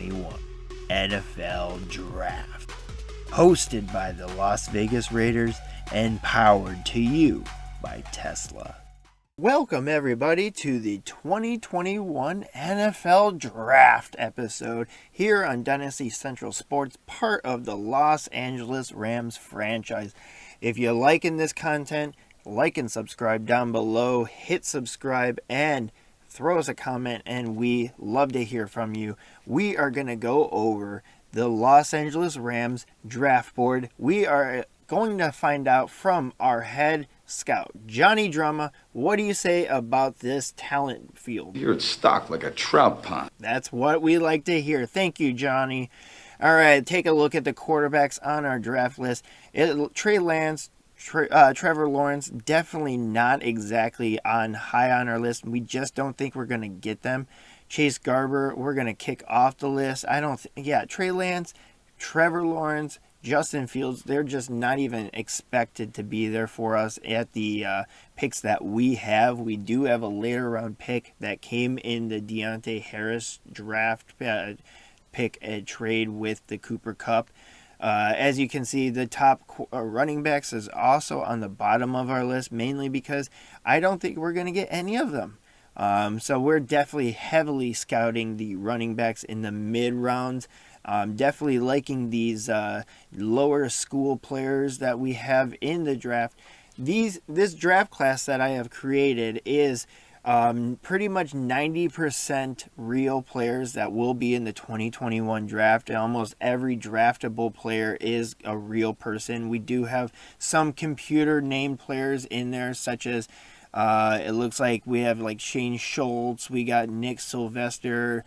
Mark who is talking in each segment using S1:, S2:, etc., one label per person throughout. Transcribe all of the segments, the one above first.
S1: 2021 NFL Draft. Hosted by the Las Vegas Raiders and powered to you by Tesla. Welcome everybody to the 2021 NFL Draft episode here on DynastyCentral Sports, part of the Los Angeles Rams franchise. If you're liking this content, like and subscribe down below, hit subscribe and throw us a comment, and we love to hear from you. We are going to go over the Los Angeles Rams draft board. We are going to find out from our head scout, Johnny Drama. What do you say about this talent field?
S2: You're stocked like a trout pond.
S1: That's what we like to hear. Thank you, Johnny. All right, take a look at the quarterbacks on our draft list. Trey Lance, Trevor Lawrence, definitely not exactly high on our list. We just don't think we're going to get them. Chase Garber, we're going to kick off the list. Trey Lance, Trevor Lawrence, Justin Fields, they're just not even expected to be there for us at the picks that we have. We do have a later round pick that came in the Deontay Harris draft pick and trade with the Cooper Kupp. As you can see, the top running backs is also on the bottom of our list, mainly because I don't think we're going to get any of them. So we're definitely heavily scouting the running backs in the mid rounds. Definitely liking these lower school players that we have in the draft. This draft class that I have created is pretty much 90% real players that will be in the 2021 draft. And almost every draftable player is a real person. We do have some computer named players in there, such as it looks like we have like Shane Schultz. We got Nick Sylvester,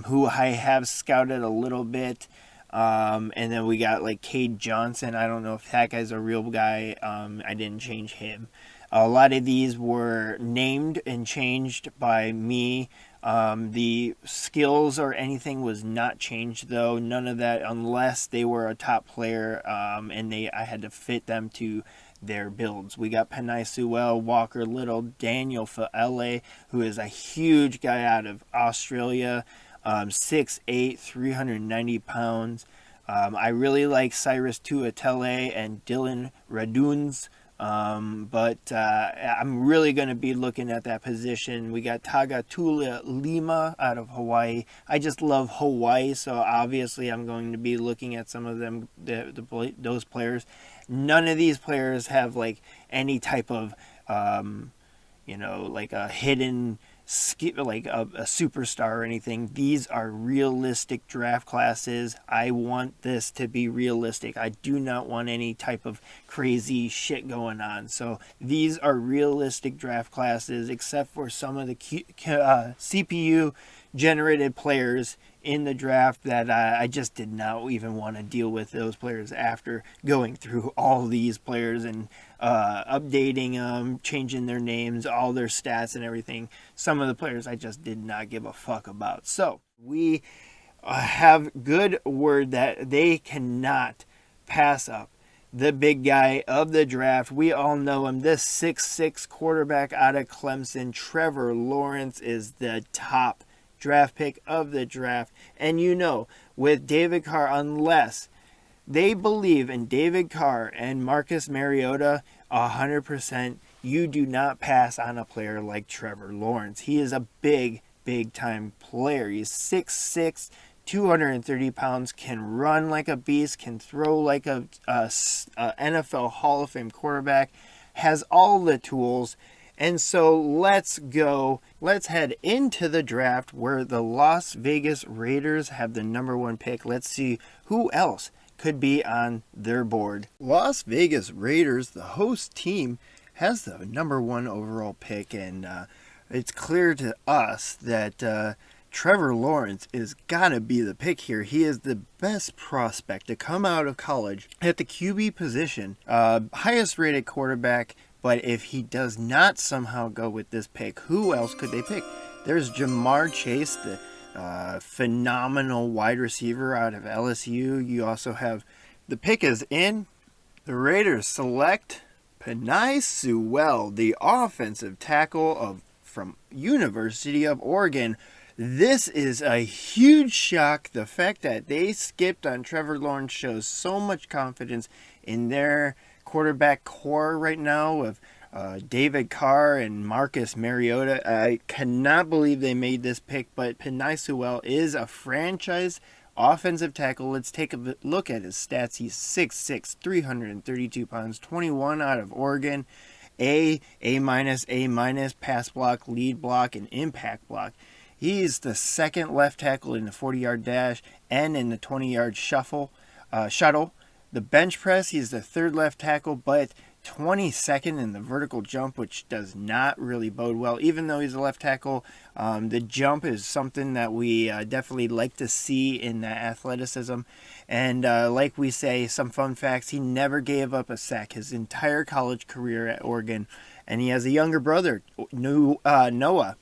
S1: who I have scouted a little bit. And then we got like Cade Johnson. I don't know if that guy's a real guy. I didn't change him. A lot of these were named and changed by me. The skills or anything was not changed though. None of that, unless they were a top player and I had to fit them to their builds. We got Penei Sewell, Walker Little, Daniel Fa'ele, who is a huge guy out of Australia, 6'8", 390 pounds. I really like Cyrus Tuatele and Dylan Raduns, but I'm really going to be looking at that position. We got Tagatula Lima out of Hawaii. I just love Hawaii, so obviously I'm going to be looking at some of them, those players. None of these players have like any type of, like a hidden skill, like a superstar or anything. These are realistic draft classes. I want this to be realistic. I do not want any type of crazy shit going on. So these are realistic draft classes, except for some of the CPU generated players in the draft that I just did not even want to deal with those players after going through all these players and updating them, changing their names, all their stats and everything. Some of the players I just did not give a fuck about. So we have good word that they cannot pass up the big guy of the draft. We all know him. This 6'6" quarterback out of Clemson, Trevor Lawrence, is the top draft pick of the draft. And with David Carr, unless they believe in David Carr and Marcus Mariota 100%, you do not pass on a player like Trevor Lawrence. He is a big time player. He's 6'6", 230 pounds, can run like a beast, can throw like a NFL Hall of Fame quarterback, has all the tools. And so let's go. Let's head into the draft where the Las Vegas Raiders have the number 1 pick. Let's see who else could be on their board. Las Vegas Raiders, the host team, has the number 1 overall pick. And it's clear to us that Trevor Lawrence is gotta be the pick here. He is the best prospect to come out of college at the QB position. Highest rated quarterback. But if he does not somehow go with this pick, who else could they pick? There's Jamar Chase, the phenomenal wide receiver out of LSU. You also have the pick is in. The Raiders select Penei Sewell, the offensive tackle from University of Oregon. This is a huge shock. The fact that they skipped on Trevor Lawrence shows so much confidence in their quarterback core right now of David Carr and Marcus Mariota. I cannot believe they made this pick, but Penei Sewell is a franchise offensive tackle. Let's take a look at his stats. He's 6'6", 332 pounds, 21 out of Oregon. A minus, pass block, lead block, and impact block. He's the second left tackle in the 40-yard dash and in the 20-yard shuttle. The bench press, he's the third left tackle, but 22nd in the vertical jump, which does not really bode well. Even though he's a left tackle, the jump is something that we definitely like to see in that athleticism. And like we say, some fun facts, he never gave up a sack his entire college career at Oregon. And he has a younger brother, Noah.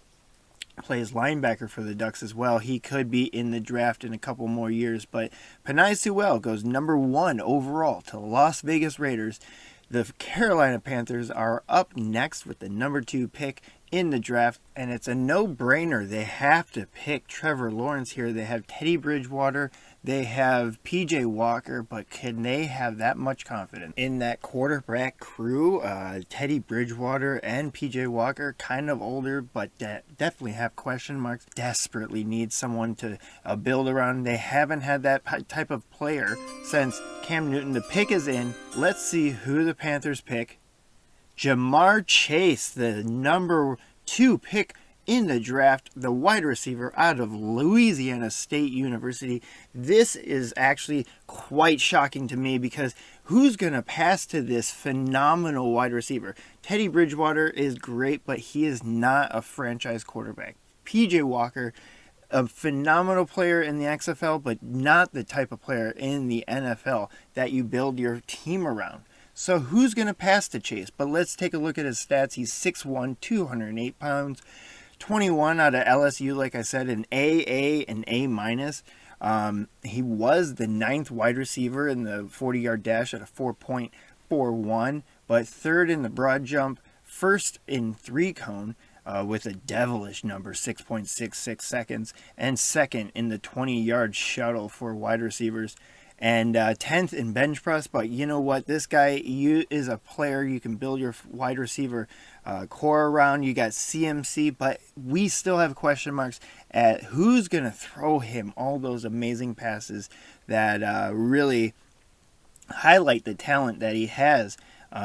S1: Plays linebacker for the Ducks as well. He could be in the draft in a couple more years, but Penei Sewell goes number 1 overall to the Las Vegas Raiders. The Carolina Panthers are up next with the number 2 pick in the draft, and it's a no-brainer. They have to pick Trevor Lawrence here. They have Teddy Bridgewater, they have PJ Walker, but can they have that much confidence in that quarterback crew? Teddy Bridgewater and PJ Walker, kind of older, but definitely have question marks. Desperately need someone to build around. They haven't had that type of player since Cam Newton. The pick is in. Let's see who the Panthers pick. Ja'Marr Chase, the number 2 pick in the draft, the wide receiver out of Louisiana State University. This is actually quite shocking to me because who's going to pass to this phenomenal wide receiver? Teddy Bridgewater is great, but he is not a franchise quarterback. PJ Walker, a phenomenal player in the XFL, but not the type of player in the NFL that you build your team around. So who's going to pass to Chase? But let's take a look at his stats. He's 6'1", 208 pounds, 21 out of LSU, like I said, an AA and A minus. He was the 9th wide receiver in the 40-yard dash at a 4.41, but 3rd in the broad jump, 1st in 3-cone with a devilish number, 6.66 seconds, and 2nd in the 20-yard shuttle for wide receivers. And 10th in bench press, but you know what? This guy is a player you can build your wide receiver core around. You got CMC, but we still have question marks at who's going to throw him all those amazing passes that really highlight the talent that he has.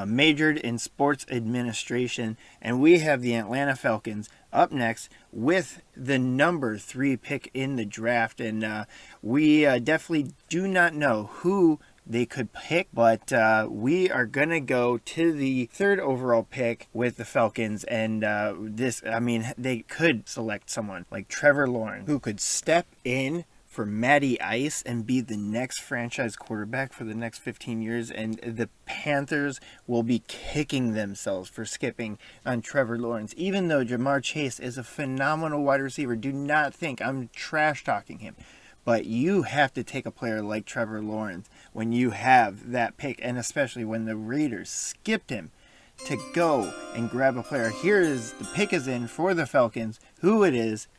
S1: Majored in sports administration, and we have the Atlanta Falcons up next with the number 3 pick in the draft, and we definitely do not know who they could pick, but we are gonna go to the 3rd overall pick with the Falcons, and they could select someone like Trevor Lawrence, who could step in for Matty Ice and be the next franchise quarterback for the next 15 years, and the Panthers will be kicking themselves for skipping on Trevor Lawrence. Even though Ja'Marr Chase is a phenomenal wide receiver, do not think I'm trash talking him, but you have to take a player like Trevor Lawrence when you have that pick, and especially when the Raiders skipped him to go and grab a player. Here is the pick is in for the Falcons. Who it is?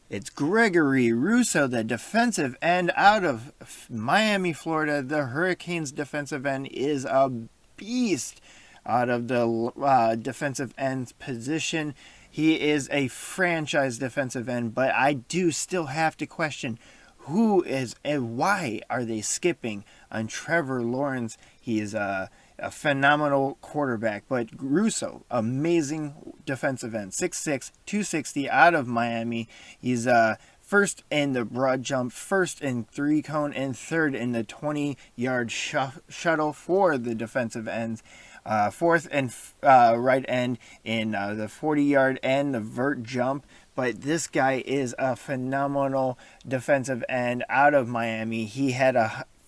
S1: It's Gregory Rousseau, the defensive end out of Miami, Florida. The Hurricanes defensive end is a beast out of the defensive end position. He is a franchise defensive end, but I do still have to question who is and why are they skipping on Trevor Lawrence. He is a phenomenal quarterback, but Rousseau, amazing defensive end, 6'6", 260 out of Miami. He's 1st in the broad jump, 1st in 3-cone, and 3rd in the 20-yard shuttle for the defensive ends. 4th and right end in the 40-yard and the vert jump. But this guy is a phenomenal defensive end out of Miami. He had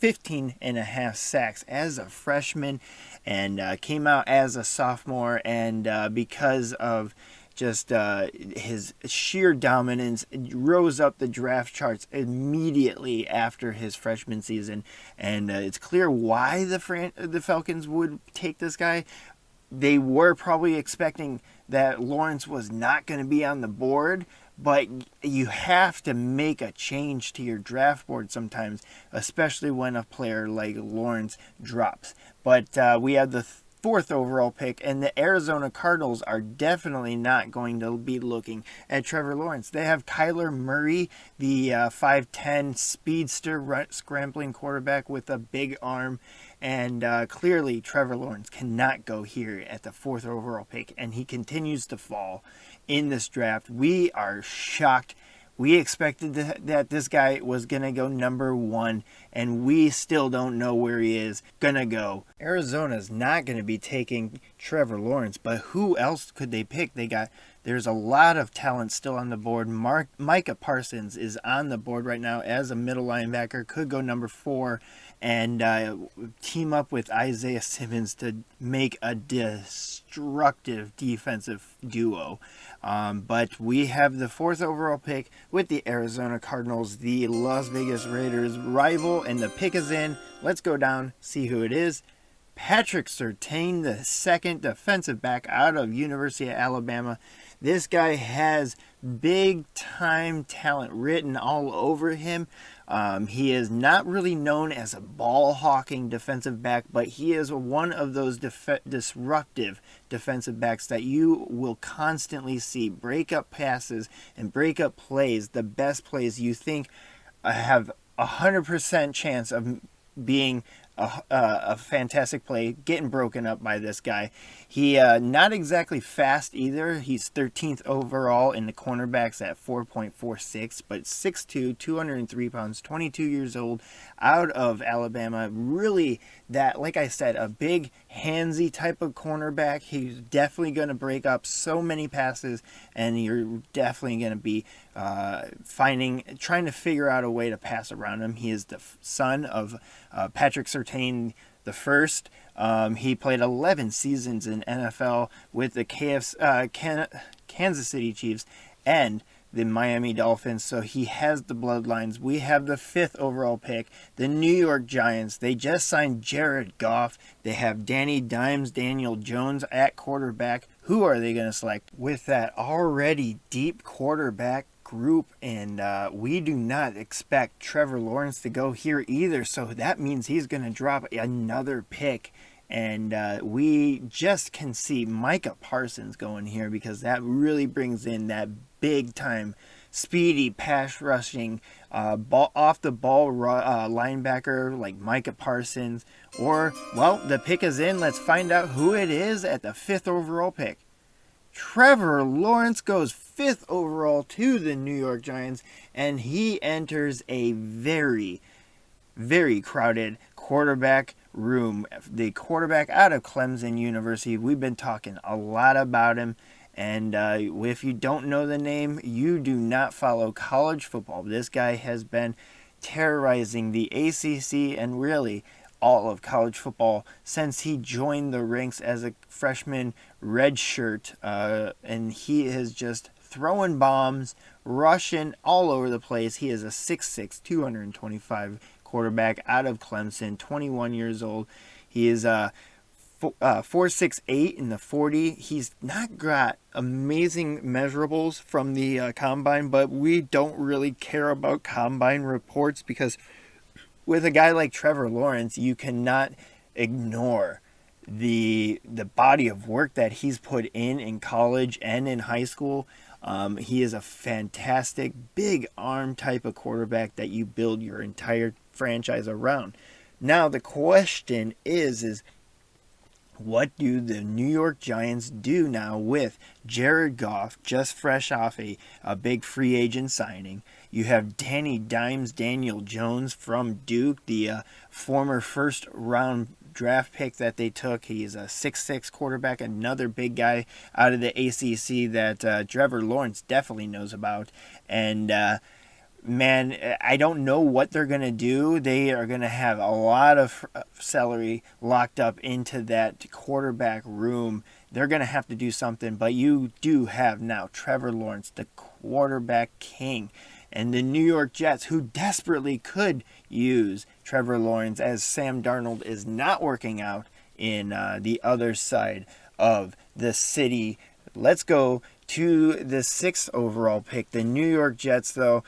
S1: 15.5 sacks as a freshman and came out as a sophomore, and because of just his sheer dominance, rose up the draft charts immediately after his freshman season, and it's clear why the Falcons would take this guy. They were probably expecting that Lawrence was not going to be on the board, but you have to make a change to your draft board sometimes, especially when a player like Lawrence drops. But we have the fourth overall pick, and the Arizona Cardinals are definitely not going to be looking at Trevor Lawrence. They have Kyler Murray, the 5'10 speedster scrambling quarterback with a big arm, and clearly Trevor Lawrence cannot go here at the fourth overall pick, and he continues to fall in this draft. We are shocked. We expected that this guy was going to go number 1, and we still don't know where he is going to go. Arizona's not going to be taking Trevor Lawrence, but who else could they pick? There's a lot of talent still on the board. Micah Parsons is on the board right now as a middle linebacker, could go number 4, and team up with Isaiah Simmons to make a destructive defensive duo. But we have the fourth overall pick with the Arizona Cardinals, the Las Vegas Raiders rival, and the pick is in. Let's go down, see who it is. Patrick Surtain, the second defensive back out of University of Alabama. This guy has big-time talent written all over him. He is not really known as a ball-hawking defensive back, but he is one of those disruptive defensive backs that you will constantly see break up passes and break up plays, the best plays you think have 100% chance of being a fantastic play, getting broken up by this guy. He not exactly fast either. He's 13th overall in the cornerbacks at 4.46, but 6'2", 203 pounds, 22 years old, out of Alabama. Really, that, like I said, a big, handsy type of cornerback. He's definitely going to break up so many passes, and you're definitely going to be trying to figure out a way to pass around him. He is the son of Patrick Surtain the first. He played 11 seasons in NFL with the Kansas City Chiefs and the Miami Dolphins, so he has the bloodlines. We have the fifth overall pick, the New York Giants. They just signed Jared Goff. They have Danny Dimes, Daniel Jones at quarterback. Who are they going to select with that already deep quarterback group? And we do not expect Trevor Lawrence to go here either, so that means he's going to drop another pick. And we just can see Micah Parsons going here because that really brings in that big-time, speedy, pass-rushing, off-the-ball linebacker like Micah Parsons. Or, well, the pick is in. Let's find out who it is at the fifth overall pick. Trevor Lawrence goes fifth overall to the New York Giants, and he enters a very, very crowded quarterback room. The quarterback out of Clemson University. We've been talking a lot about him, and if you don't know the name, you do not follow college football. This guy has been terrorizing the ACC and really all of college football since he joined the ranks as a freshman redshirt, and he is just throwing bombs, rushing all over the place. He is a 6'6", 225 quarterback out of Clemson, 21 years old. He is 4.68 in the 40. He's not got amazing measurables from the combine, but we don't really care about combine reports because with a guy like Trevor Lawrence, you cannot ignore the body of work that he's put in college and in high school. He is a fantastic big arm type of quarterback that you build your entire franchise around. Now the question is what do the New York Giants do now with Jared Goff, just fresh off a big free agent signing? You have Danny Dimes, Daniel Jones from Duke, the former first round draft pick that they took. He's a 6'6 quarterback, another big guy out of the ACC that Trevor Lawrence definitely knows about. And man, I don't know what they're going to do. They are going to have a lot of salary locked up into that quarterback room. They're going to have to do something, but you do have now Trevor Lawrence, the quarterback king, and the New York Jets, who desperately could use Trevor Lawrence as Sam Darnold is not working out in the other side of the city Let's go to the 6th overall pick, the New York Jets, though.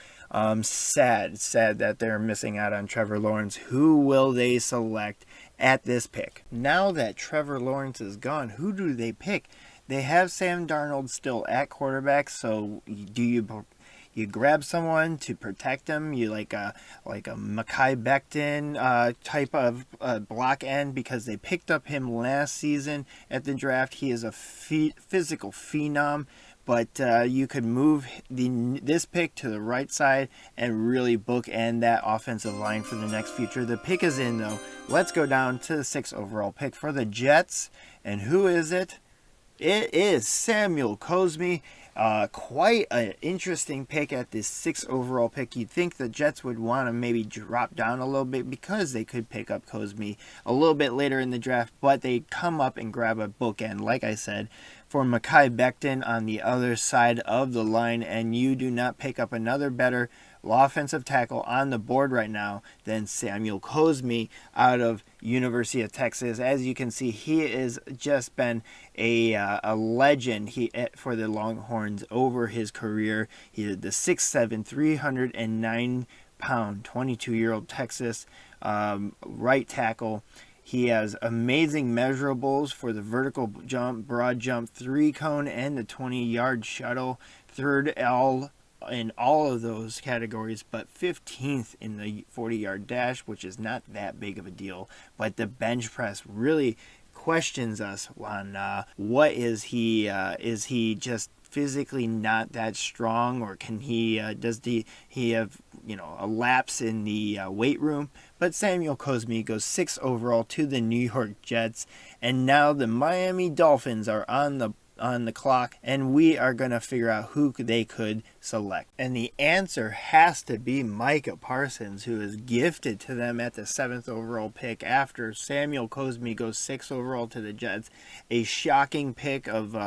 S1: Sad that they're missing out on Trevor Lawrence. Who will they select at this pick? Now that Trevor Lawrence is gone, who do they pick? They have Sam Darnold still at quarterback, so do you grab someone to protect him? You like a Micah Becton type of block end, because they picked up him last season at the draft. He is a physical phenom, but you could move this pick to the right side and really bookend that offensive line for the next future. The pick is in, though. Let's go down to the 6th overall pick for the Jets, and who is it? It is Samuel Cosmi. Quite an interesting pick at this 6th overall pick. You'd think the Jets would want to maybe drop down a little bit because they could pick up Cosmi a little bit later in the draft, but they come up and grab a bookend, like I said, for Micah Becton on the other side of the line, and you do not pick up another better offensive tackle on the board right now than Samuel Cosmi out of University of Texas. As you can see, he has just been a legend for the Longhorns over his career. He is the 6'7", 309-pound, 22-year-old Texas right tackle. He has amazing measurables for the vertical jump, broad jump, 3-cone, and the 20-yard shuttle. Third in all of those categories, but 15th in the 40-yard dash, which is not that big of a deal. But the bench press really questions us on what is he? Is he just physically not that strong, or can he he have a lapse in the weight room? But Samuel Cosmi goes 6th overall to the New York Jets, and now the Miami Dolphins are on the clock, and we are going to figure out who they could select. And the answer has to be Micah Parsons, who is gifted to them at the 7th overall pick after Samuel Cosmi goes 6th overall to the Jets. A shocking pick of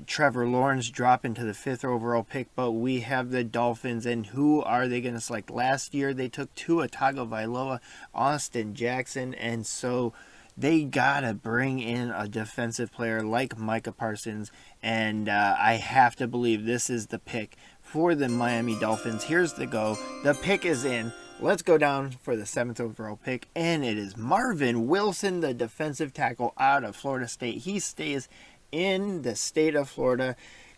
S1: Trevor Lawrence dropping to the 5th overall pick, but we have the Dolphins, and who are they going to select? Last year they took Tua Tagovailoa, Austin Jackson, and so they gotta bring in a defensive player like Micah Parsons, and I have to believe this is the pick for the Miami Dolphins. Here's the go. The pick is in. Let's go down for the 7th overall pick, and it is Marvin Wilson, the defensive tackle out of Florida State. He stays in the state of Florida,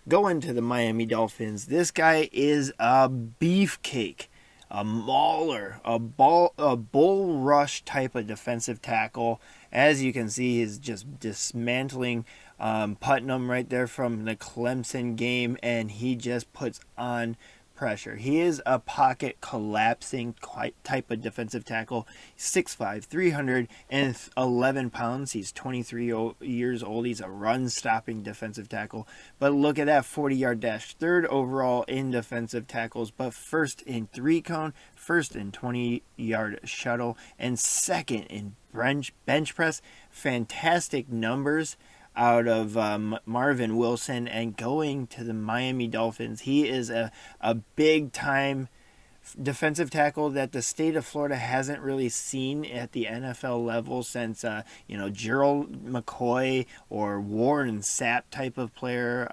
S1: going to the Miami Dolphins. This guy is a beefcake, a mauler, a bull rush type of defensive tackle. As you can see, he's just dismantling Putnam right there from the Clemson game, and he just puts on pressure. He is a pocket collapsing type of defensive tackle. 6'5", 311 pounds. He's 23 years old. He's a run-stopping defensive tackle. But look at that 40-yard dash. 3rd overall in defensive tackles, but 1st in 3-cone, 1st in 20-yard shuttle, and 2nd in bench press. Fantastic numbers out of Marvin Wilson, and going to the Miami Dolphins. He is a big-time defensive tackle that the state of Florida hasn't really seen at the NFL level since, Gerald McCoy or Warren Sapp type of player.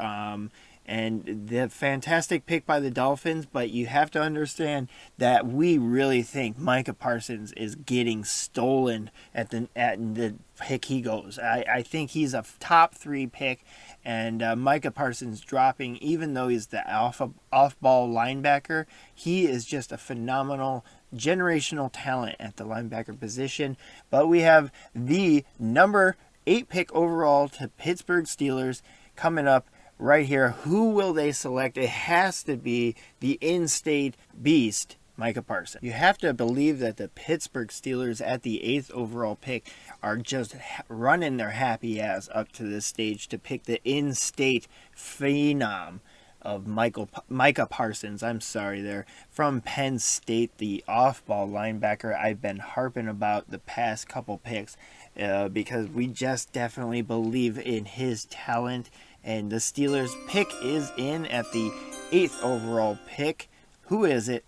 S1: And the fantastic pick by the Dolphins, but you have to understand that we really think Micah Parsons is getting stolen at the pick he goes. I think he's a top 3 pick, and Micah Parsons dropping, even though he's the off-ball linebacker, he is just a phenomenal generational talent at the linebacker position. But we have the number 8 pick overall to Pittsburgh Steelers coming up right here. Who will they select? It has to be the in-state beast, Micah Parsons. You have to believe that the Pittsburgh Steelers at the 8th overall pick are just running their happy ass up to this stage to pick the in-state phenom of Micah Parsons. I'm sorry there. From Penn State, the off-ball linebacker I've been harping about the past couple picks because we just definitely believe in his talent. And the Steelers pick is in at the 8th overall pick. Who is it?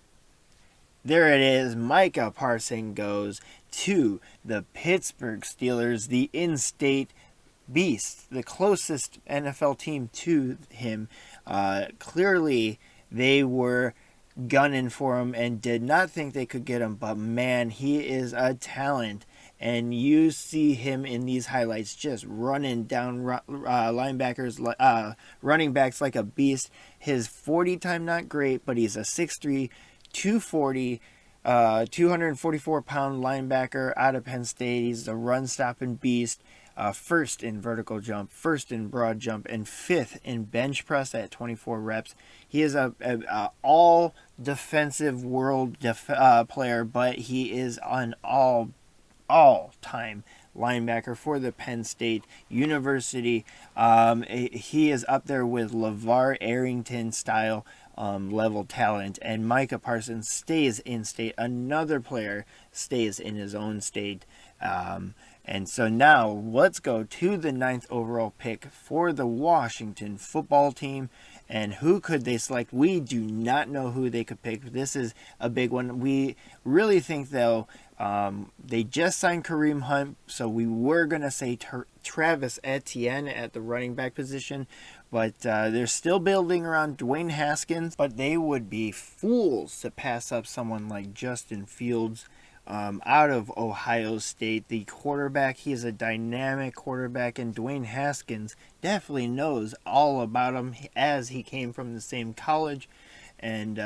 S1: There it is. Micah Parsons goes to the Pittsburgh Steelers, the in-state beast, the closest NFL team to him. Clearly, they were gunning for him and did not think they could get him, but man, he is a talent. And you see him in these highlights just running down linebackers, running backs like a beast. His 40 time not great, but he's a 6'3", 240, 244-pound linebacker out of Penn State. He's a run-stopping beast. First in vertical jump, first in broad jump, and fifth in bench press at 24 reps. He is a all defensive world player, but he is an all-time linebacker for the Penn State University. He is up there with LeVar Arrington style level talent, and Micah Parsons stays in state. Another player stays in his own state. And so now let's go to the 9th overall pick for the Washington football team. And who could they select? We do not know who they could pick. This is a big one. We really think, though, they just signed Kareem Hunt, so we were going to say Travis Etienne at the running back position. But they're still building around Dwayne Haskins. But they would be fools to pass up someone like Justin Fields out of Ohio State. The quarterback, he is a dynamic quarterback, and Dwayne Haskins definitely knows all about him as he came from the same college. And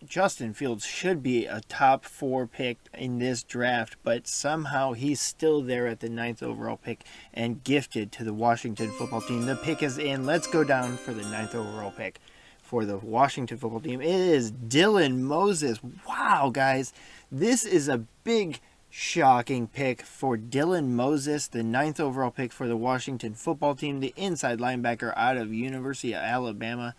S1: Justin Fields should be a top 4 pick in this draft, but somehow he's still there at the 9th overall pick and gifted to the Washington football team. The pick is in. Let's go down for the 9th overall pick for the Washington football team. It is Dylan Moses. Wow, guys. This is a big, shocking pick for Dylan Moses, the 9th overall pick for the Washington football team, the inside linebacker out of University of Alabama.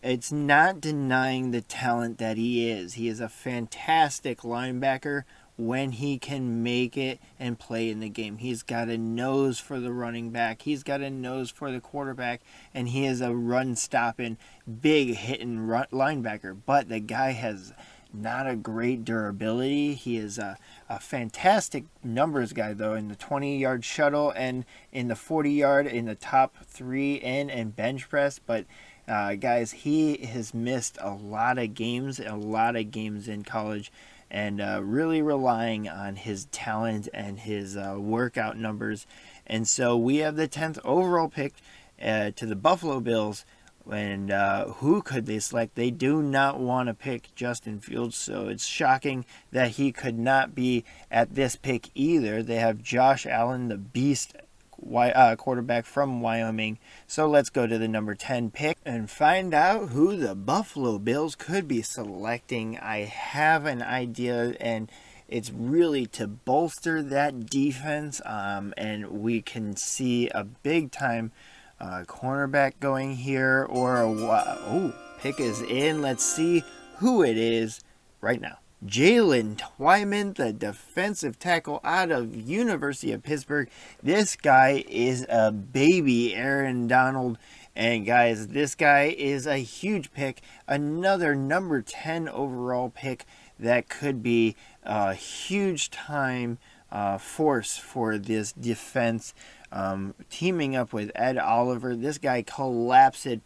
S1: It's not denying the talent that he is. He is a fantastic linebacker when he can make it and play in the game. He's got a nose for the running back. He's got a nose for the quarterback, and he is a run-stopping, big-hitting linebacker. But the guy has not a great durability. He is a fantastic numbers guy, though, in the 20-yard shuttle and in the 40-yard, in the top 3 in and bench press. But guys, he has missed a lot of games in college, and really relying on his talent and his workout numbers. And so we have the 10th overall pick to the Buffalo Bills. And who could they select? They do not want to pick Justin Fields, so it's shocking that he could not be at this pick either. They have Josh Allen, the beast quarterback from Wyoming. So let's go to the number 10 pick and find out who the Buffalo Bills could be selecting. I have an idea, and it's really to bolster that defense, and we can see a big-time cornerback going here, or pick is in. Let's see who it is right now. Jalen Twyman, the defensive tackle out of University of Pittsburgh. This guy is a baby Aaron Donald. And guys, this guy is a huge pick. Another number 10 overall pick that could be a huge time force for this defense. Teaming up with Ed Oliver, this guy collapsed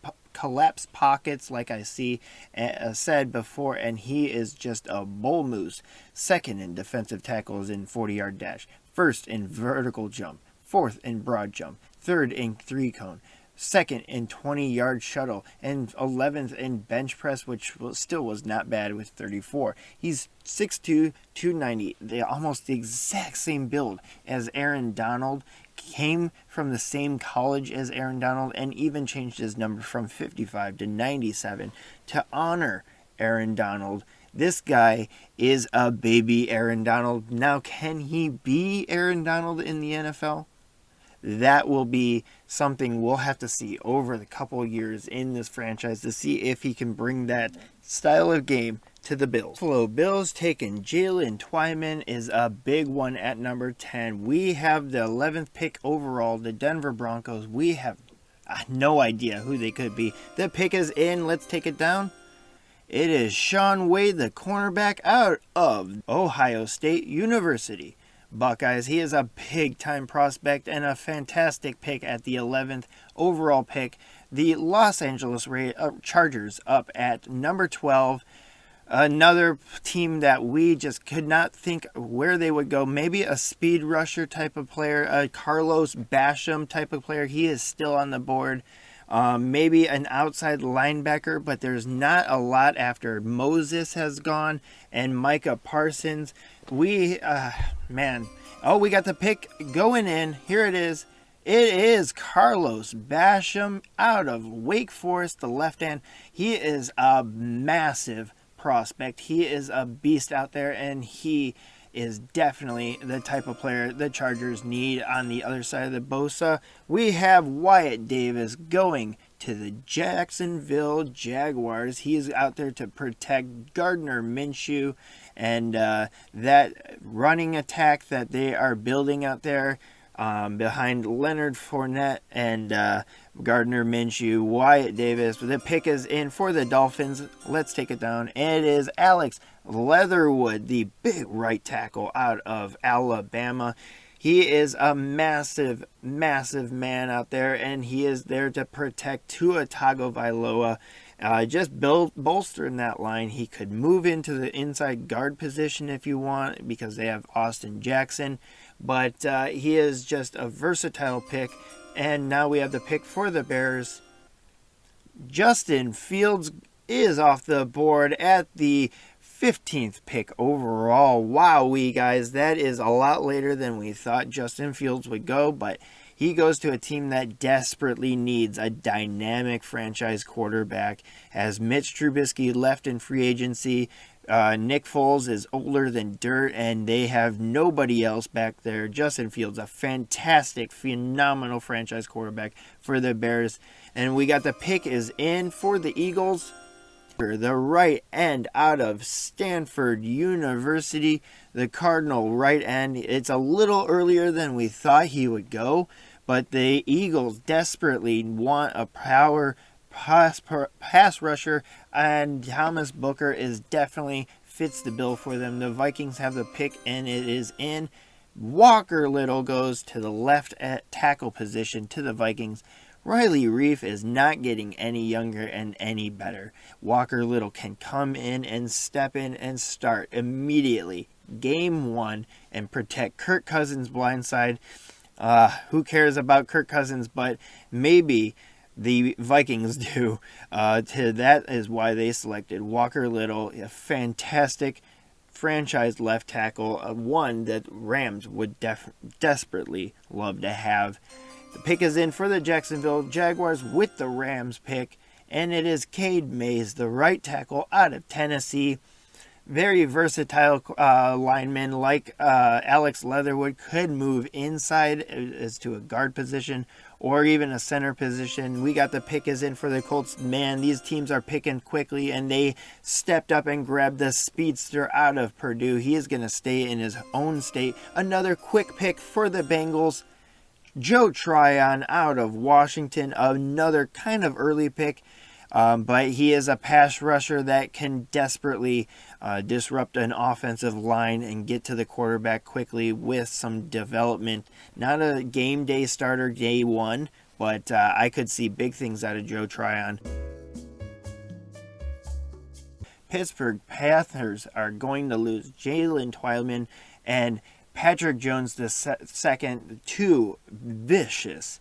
S1: pockets, like I said before, and he is just a bull moose. Second in defensive tackles in 40-yard dash, first in vertical jump, fourth in broad jump, third in 3-cone, second in 20-yard shuttle, and 11th in bench press, which still was not bad with 34. He's 6'2", 290. They're almost the exact same build as Aaron Donald. Came from the same college as Aaron Donald, and even changed his number from 55 to 97 to honor Aaron Donald. This guy is a baby Aaron Donald. Now, can he be Aaron Donald in the NFL? That will be something we'll have to see over the couple of years in this franchise to see if he can bring that style of game to the Bills. Buffalo Bills taking Jalen Twyman is a big one at number 10. We have the 11th pick overall, the Denver Broncos. We have no idea who they could be. The pick is in. Let's take it down. It is Shaun Wade, the cornerback out of Ohio State University. Buckeyes. He is a big-time prospect and a fantastic pick at the 11th overall pick. The Los Angeles Chargers up at number 12. Another team that we just could not think where they would go. Maybe a speed rusher type of player, a Carlos Basham type of player. He is still on the board. Maybe an outside linebacker, but there's not a lot after Moses has gone and Micah Parsons. We got the pick going in. Here it is. It is Carlos Basham out of Wake Forest, the left hand. He is a massive prospect. He is a beast out there, and he is definitely the type of player the Chargers need on the other side of the Bosa. We have Wyatt Davis going to the Jacksonville Jaguars. He's out there to protect Gardner Minshew and that running attack that they are building out there behind Leonard Fournette and Gardner Minshew. Wyatt Davis. The pick is in for the Dolphins. Let's take it down. And it is Alex Leatherwood, the big right tackle out of Alabama. He is a massive, massive man out there, and he is there to protect Tua Tagovailoa. Just bolstering that line. He could move into the inside guard position if you want, because they have Austin Jackson. But he is just a versatile pick. And now we have the pick for the Bears. Justin Fields is off the board at the 15th pick overall. Wowee, guys. That is a lot later than we thought Justin Fields would go. But he goes to a team that desperately needs a dynamic franchise quarterback. As Mitch Trubisky left in free agency, Nick Foles is older than dirt, and they have nobody else back there. Justin Fields, a fantastic, phenomenal franchise quarterback for the Bears. And we got the pick is in for the Eagles. The right end out of Stanford University, the Cardinal right end. It's a little earlier than we thought he would go, but the Eagles desperately want a power pass rusher, and Thomas Booker is definitely fits the bill for them. The Vikings have the pick, and it is in. Walker Little goes to the left at tackle position to the Vikings. Riley Reef is not getting any younger and any better. Walker Little can come in and step in and start immediately. Game 1 and protect Kirk Cousins' blindside. Who cares about Kirk Cousins, but maybe the Vikings do. That is why they selected Walker Little, a fantastic franchise left tackle, one that Rams would desperately love to have. The pick is in for the Jacksonville Jaguars with the Rams pick, and it is Cade Mays, the right tackle out of Tennessee. Very versatile lineman like Alex Leatherwood, could move inside as to a guard position or even a center position. We got the pick is in for the Colts. Man, these teams are picking quickly, and they stepped up and grabbed the speedster out of Purdue. He is going to stay in his own state. Another quick pick for the Bengals. Joe Tryon out of Washington, another kind of early pick, but he is a pass rusher that can desperately disrupt an offensive line and get to the quarterback quickly with some development. Not a game day starter day 1, but I could see big things out of Joe Tryon. Pittsburgh Panthers are going to lose Jalen Twyman and Patrick Jones the second, two vicious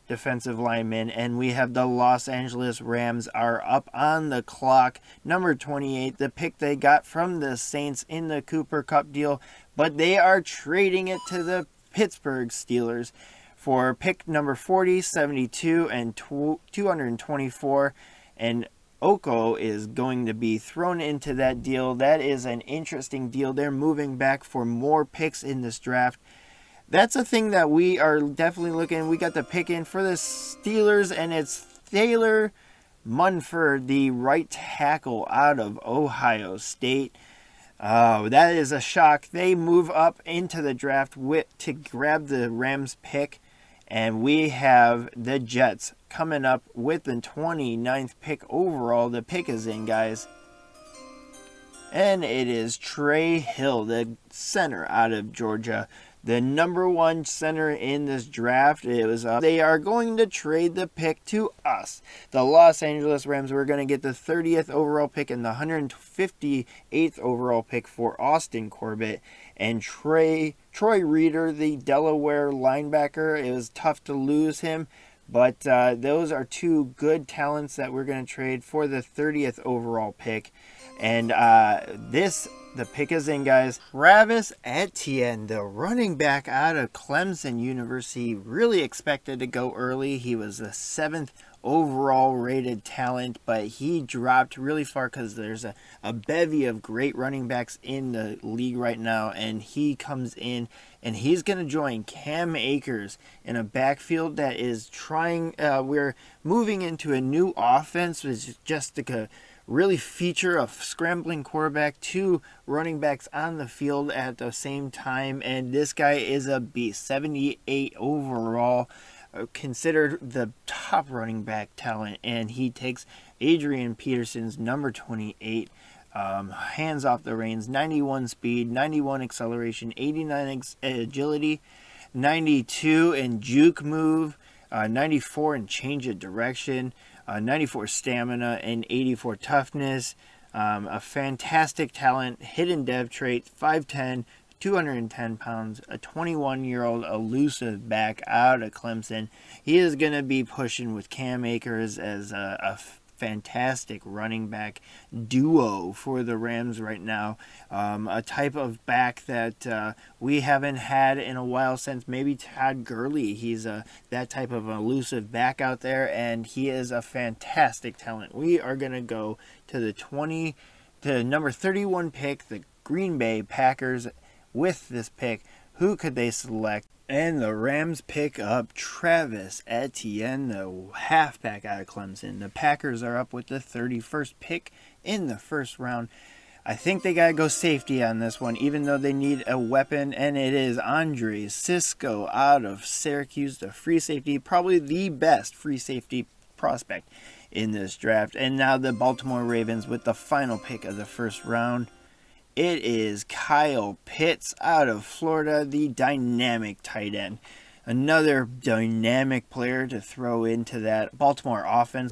S1: defensive linemen, and we have the Los Angeles Rams are up on the clock. Number 28, the pick they got from the Saints in the Cooper Kupp deal, but they are trading it to the Pittsburgh Steelers for pick number 40, 72, and 224, and Oko is going to be thrown into that deal. That is an interesting deal. They're moving back for more picks in this draft. That's a thing that we are definitely looking. We got the pick in for the Steelers, and it's Taylor Munford, the right tackle out of Ohio State. That is a shock. They move up into the draft to grab the Rams pick, and we have the Jets coming up with the 29th pick overall. The pick is in, guys. And it is Trey Hill, the center out of Georgia, the number one center in this draft. They are going to trade the pick to us, the Los Angeles Rams. We're going to get the 30th overall pick and the 158th overall pick for Austin Corbett and Troy Reeder, the Delaware linebacker. It was tough to lose him, but those are two good talents that we're going to trade for the 30th overall pick. And the pick is in, guys. Travis Etienne, the running back out of Clemson University, really expected to go early. He was the 7th overall rated talent, but he dropped really far because there's a bevy of great running backs in the league right now, and he comes in and he's going to join Cam Akers in a backfield that is trying. We're moving into a new offense, which is just to really feature a scrambling quarterback, two running backs on the field at the same time, and this guy is a beast. 78 overall, considered the top running back talent, and he takes Adrian Peterson's number 28. Hands off the reins, 91 speed, 91 acceleration, 89 agility, 92 in juke move, 94 in change of direction, 94 stamina, and 84 toughness. A fantastic talent, hidden dev trait, 5'10", 210 pounds, a 21-year-old elusive back out of Clemson. He is going to be pushing with Cam Akers as a fantastic running back duo for the Rams right now. A type of back that we haven't had in a while since maybe Todd Gurley. He's that type of elusive back out there, and he is a fantastic talent. We are going to go to the number 31 pick, the Green Bay Packers. With this pick, who could they select? And the Rams pick up Travis Etienne, the halfback out of Clemson. The Packers are up with the 31st pick in the first round. I think they got to go safety on this one, even though they need a weapon, and it is Andre Cisco out of Syracuse, the free safety, probably the best free safety prospect in this draft. And now the Baltimore Ravens with the final pick of the first round. It is Kyle Pitts out of Florida, the dynamic tight end. Another dynamic player to throw into that Baltimore offense.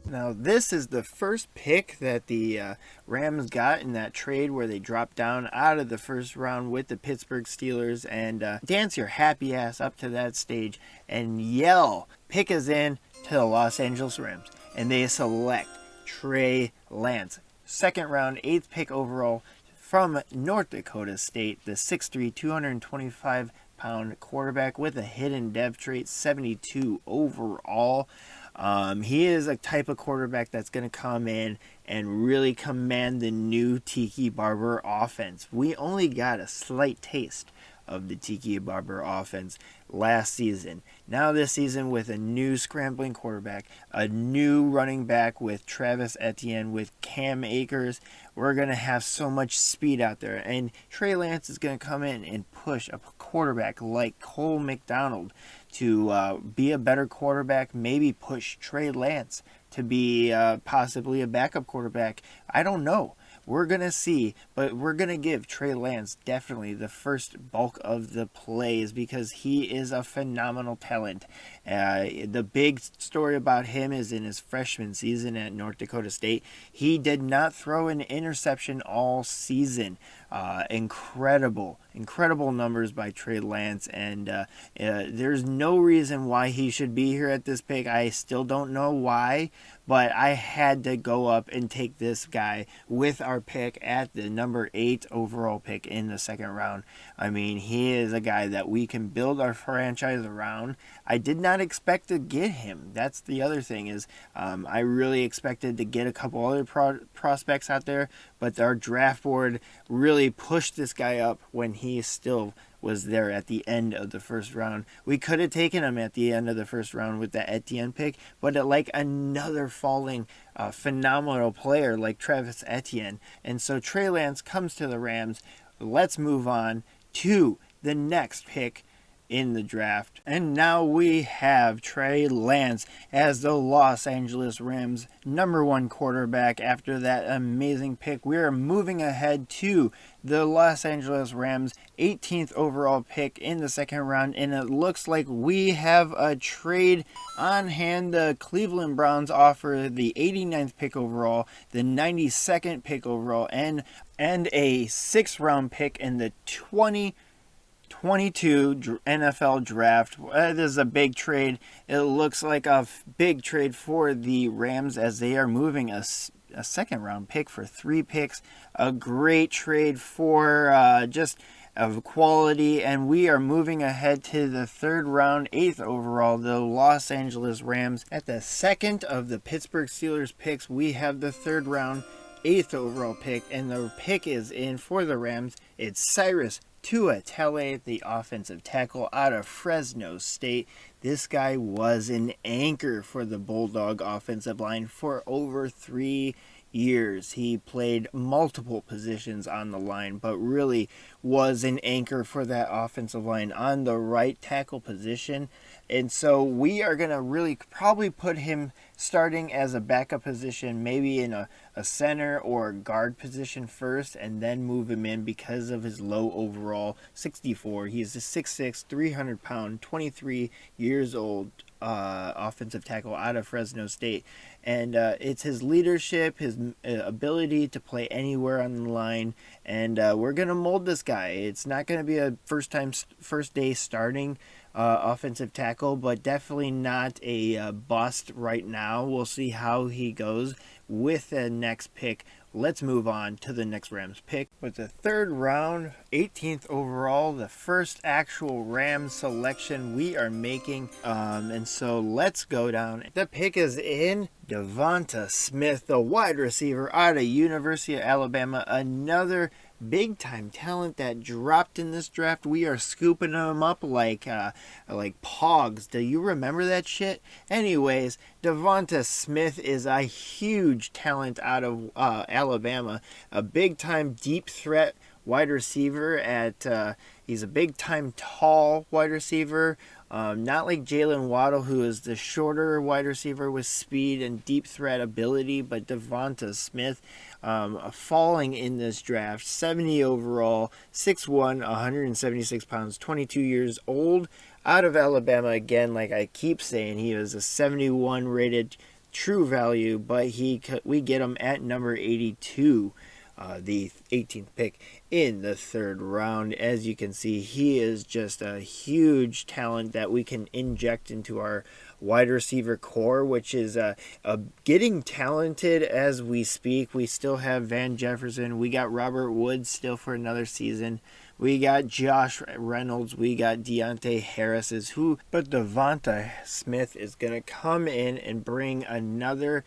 S1: Now, this is the first pick that the Rams got in that trade where they dropped down out of the first round with the Pittsburgh Steelers. And dance your happy ass up to that stage and yell, pick us in to the Los Angeles Rams. And they select Trey Lance, second round, 8th pick overall from North Dakota State, the 6'3", 225-pound quarterback with a hidden dev trait, 72 overall. He is a type of quarterback that's going to come in and really command the new Tiki Barber offense. We only got a slight taste of the Tiki Barber offense last season. Now this season with a new scrambling quarterback, a new running back with Travis Etienne, with Cam Akers, we're going to have so much speed out there. And Trey Lance is going to come in and push a quarterback like Cole McDonald to be a better quarterback, maybe push Trey Lance to be possibly a backup quarterback. I don't know. We're going to see, but we're going to give Trey Lance definitely the first bulk of the plays because he is a phenomenal talent. The big story about him is in his freshman season at North Dakota State. He did not throw an interception all season. Incredible numbers by Trey Lance, and there's no reason why he should be here at this pick. I still don't know why, but I had to go up and take this guy with our pick at the number 8 overall pick in the second round. I mean, he is a guy that we can build our franchise around. I did not expect to get him. That's the other thing is I really expected to get a couple other prospects out there, but our draft board really pushed this guy up when he still was there at the end of the first round. We could have taken him at the end of the first round with the Etienne pick, but like another falling phenomenal player like Travis Etienne. And so Trey Lance comes to the Rams. Let's move on to the next pick. in the draft. And now we have Trey Lance as the Los Angeles Rams #1 quarterback. After that amazing pick, we are moving ahead to the Los Angeles Rams 18th overall pick in the second round, and it looks like we have a trade on hand. The Cleveland Browns offer the 89th pick overall, the 92nd pick overall, and a 6th round pick in the 2022 NFL draft. It is a big trade. It looks like a big trade for the Rams as they are moving a second round pick for 3 picks. A great trade for just of quality, and we are moving ahead to the 3rd round, 8th overall, the Los Angeles Rams. At the second of the Pittsburgh Steelers picks, we have the 3rd round, 8th overall pick, and the pick is in for the Rams. It's Cyrus Tuatele, the offensive tackle out of Fresno State. This guy was an anchor for the Bulldog offensive line for over 3 years. He played multiple positions on the line, but really was an anchor for that offensive line on the right tackle position. And so we are going to really probably put him starting as a backup position, maybe in a center or guard position first, and then move him in because of his low overall 64. He's a 6'6", 300-pound, 23 years old offensive tackle out of Fresno State. And it's his leadership, his ability to play anywhere on the line, and we're going to mold this guy. It's not going to be a first day starting offensive tackle, but definitely not a bust right now. We'll see how he goes with the next pick. Let's move on to the next Rams pick. With the 3rd round, 18th overall, the first actual Rams selection we are making. And so let's go down. The pick is in Devonta Smith, the wide receiver out of University of Alabama. Another big-time talent that dropped in this draft. We are scooping him up like Pogs. Do you remember that shit? Anyways, Devonta Smith is a huge talent out of Alabama. A big-time deep threat wide receiver he's a big-time tall wide receiver. Not like Jalen Waddle, who is the shorter wide receiver with speed and deep threat ability, but Devonta Smith falling in this draft, 70 overall, 6'1", 176 pounds, 22 years old, out of Alabama. Again, like I keep saying, he was a 71 rated true value, but we get him at number 82. The 18th pick in the 3rd round. As you can see, he is just a huge talent that we can inject into our wide receiver core, which is getting talented as we speak. We still have Van Jefferson. We got Robert Woods still for another season. We got Josh Reynolds. We got Deontay Harris. But Devonta Smith is going to come in and bring another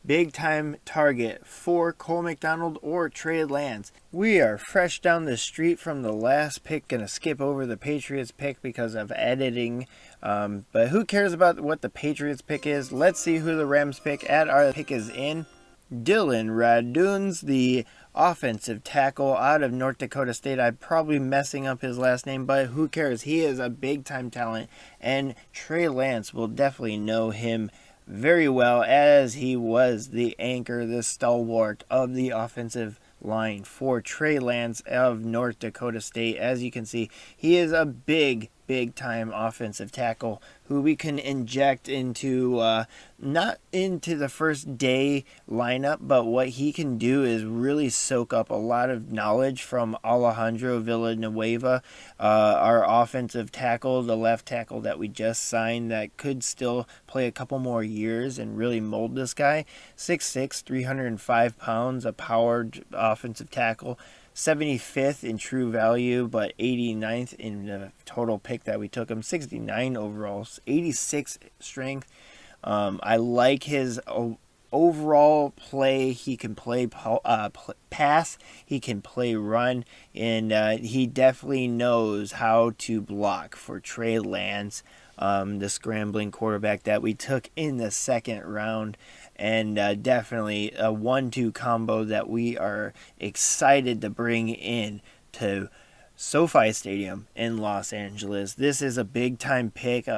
S1: big-time target for Cole McDonald or Trey Lance. We are fresh down the street from the last pick. Going to skip over the Patriots pick because of editing. But who cares about what the Patriots pick is? Let's see who the Rams pick. At our pick is in Dylan Raduns, the offensive tackle out of North Dakota State. I'm probably messing up his last name, but who cares? He is a big-time talent, and Trey Lance will definitely know him very well, as he was the anchor, the stalwart of the offensive line for Trey Lance of North Dakota State. As you can see, he is a big time offensive tackle who we can inject into not into the first day lineup, but what he can do is really soak up a lot of knowledge from Alejandro Villanueva, our offensive tackle, the left tackle that we just signed that could still play a couple more years and really mold this guy. 6'6", 305 pounds, a powered offensive tackle. 75th in true value, but 89th in the total pick that we took him. 69 overall, 86 strength. I like his overall play. He can play pass, he can play run, and he definitely knows how to block for Trey Lance, the scrambling quarterback that we took in the 2nd round. And definitely a 1-2 combo that we are excited to bring in to SoFi Stadium in Los Angeles. This is a big time pick,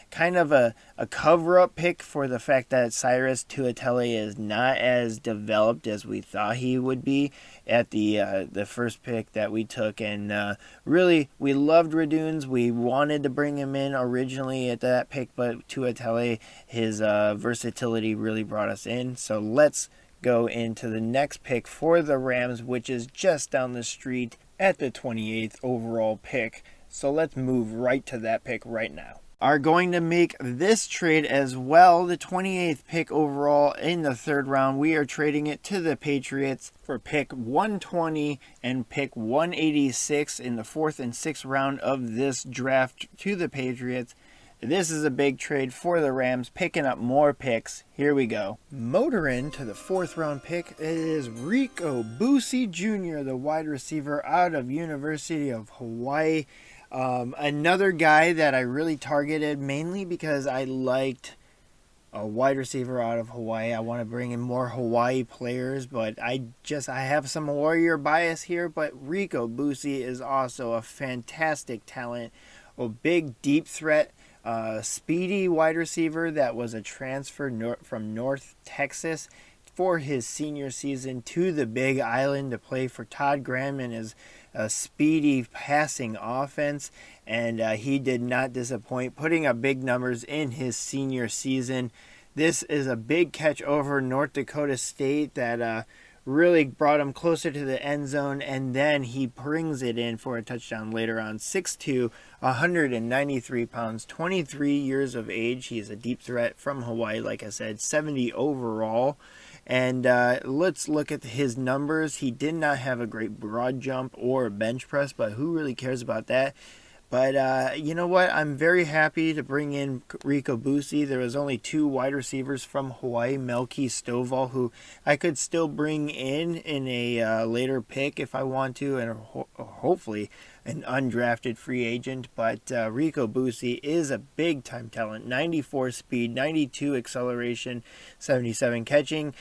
S1: kind of a cover up pick for the fact that Cyrus Tuatele is not as developed as we thought he would be at the first pick that we took. And really, we loved Raduns. We wanted to bring him in originally at that pick, but Tuatele, his versatility really brought us in. So let's go into the next pick for the Rams, which is just down the street at the 28th overall pick. So let's move right to that pick right now. Are going to make this trade as well. The 28th pick overall in the third round. We are trading it to the Patriots for pick 120 and pick 186 in the 4th and 6th round of this draft to the Patriots. This is a big trade for the Rams, picking up more picks. Here we go. Motoring to the 4th round pick is Rico Busi Jr., the wide receiver out of University of Hawaii. Another guy that I really targeted mainly because I liked a wide receiver out of Hawaii. I want to bring in more Hawaii players, but I have some Warrior bias here. But Rico Busi is also a fantastic talent, a big deep threat. Speedy wide receiver that was a transfer from North Texas for his senior season to the Big Island to play for Todd Graham and his speedy passing offense. And he did not disappoint, putting up big numbers in his senior season. This is a big catch over North Dakota State that really brought him closer to the end zone, and then he brings it in for a touchdown later on. 6'2", 193 pounds, 23 years of age. He's a deep threat from Hawaii, like I said, 70 overall. And let's look at his numbers. He did not have a great broad jump or bench press, but who really cares about that? But you know what? I'm very happy to bring in Rico Busi. There was only 2 wide receivers from Hawaii, Melky Stovall, who I could still bring in a later pick if I want to, and hopefully an undrafted free agent. But Rico Busi is a big-time talent. 94 speed, 92 acceleration, 77 catching.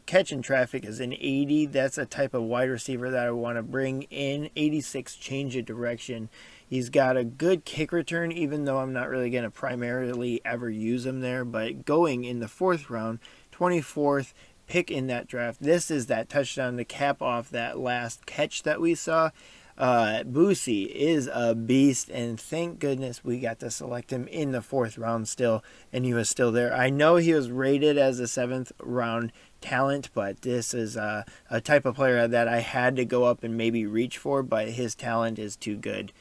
S1: Catching traffic is an 80. That's a type of wide receiver that I want to bring in. 86 change of direction. He's got a good kick return, even though I'm not really going to primarily ever use him there. But going in the 4th round, 24th pick in that draft, this is that touchdown to cap off that last catch that we saw. Busi is a beast, and thank goodness we got to select him in the 4th round still, and he was still there. I know he was rated as a 7th round talent, but this is a type of player that I had to go up and maybe reach for, but his talent is too good.